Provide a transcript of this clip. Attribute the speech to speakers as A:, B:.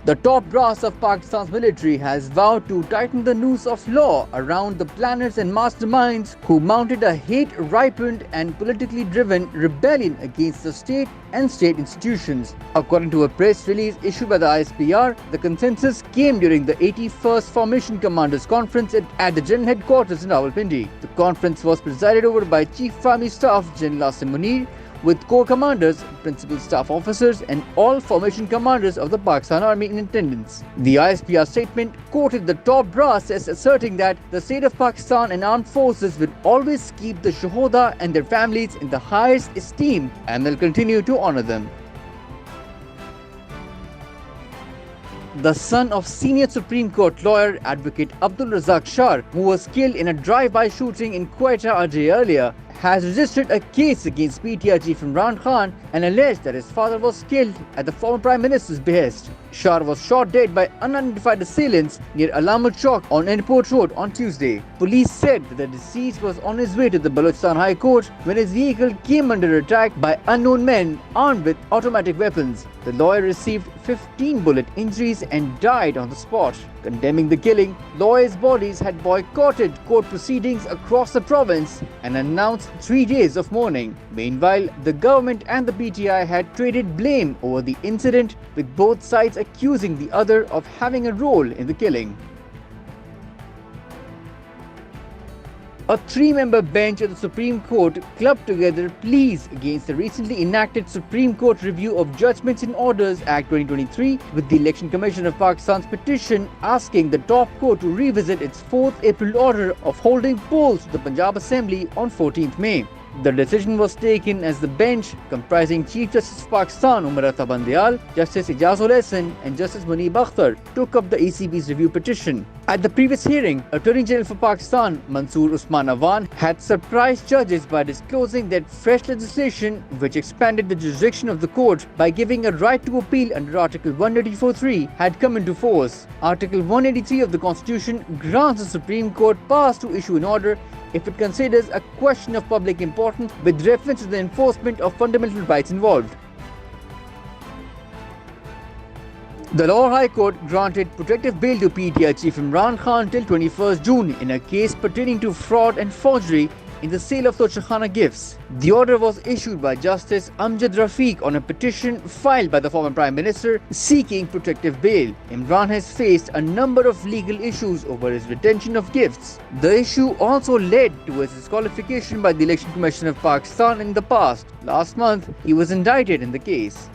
A: The top brass of Pakistan's military has vowed to tighten the noose of law around the planners and masterminds who mounted a hate-ripened and politically driven rebellion against the state and state institutions. According to a press release issued by the ISPR, the consensus came during the 81st Formation Commanders Conference at the General Headquarters in Rawalpindi. The conference was presided over by Chief of Army Staff General Asim Munir, with Corps Commanders, Principal Staff Officers and all Formation Commanders of the Pakistan Army in attendance. The ISPR statement quoted the top brass as asserting that the state of Pakistan and armed forces will always keep the Shuhada and their families in the highest esteem and will continue to honor them. The son of senior Supreme Court lawyer Advocate Abdul Razak Shah, who was killed in a drive-by shooting in Quetta a day earlier, has registered a case against PTI chief Imran Khan and alleged that his father was killed at the former Prime Minister's behest. Shah was shot dead by unidentified assailants near Alamut Chowk on Airport Road on Tuesday. Police said that the deceased was on his way to the Balochistan High Court when his vehicle came under attack by unknown men armed with automatic weapons. The lawyer received 15 bullet injuries and died on the spot. Condemning the killing, lawyers' bodies had boycotted court proceedings across the province and announced 3 days of mourning. Meanwhile, the government and the PTI had traded blame over the incident, with both sides accusing the other of having a role in the killing. A 3-member bench of the Supreme Court clubbed together pleas against the recently enacted Supreme Court Review of Judgments and Orders Act 2023 with the Election Commission of Pakistan's petition asking the top court to revisit its 4th April order of holding polls to the Punjab Assembly on 14th May. The decision was taken as the bench, comprising Chief Justice of Pakistan Umar Ata Bandial, Justice Ijazul Ehsan and Justice Munib Akhtar, took up the ECB's review petition. At the previous hearing, Attorney General for Pakistan Mansoor Usman Awan had surprised judges by disclosing that fresh legislation, which expanded the jurisdiction of the court by giving a right to appeal under Article 184(3), had come into force. Article 183 of the Constitution grants the Supreme Court powers to issue an order if it considers a question of public importance with reference to the enforcement of fundamental rights involved. The Lahore High Court granted protective bail to PTI chief Imran Khan till 21st June in a case pertaining to fraud and forgery in the sale of Tochakhana gifts. The order was issued by Justice Amjad Rafiq on a petition filed by the former Prime Minister seeking protective bail. Imran has faced a number of legal issues over his retention of gifts. The issue also led to his disqualification by the Election Commission of Pakistan in the past. Last month, he was indicted in the case.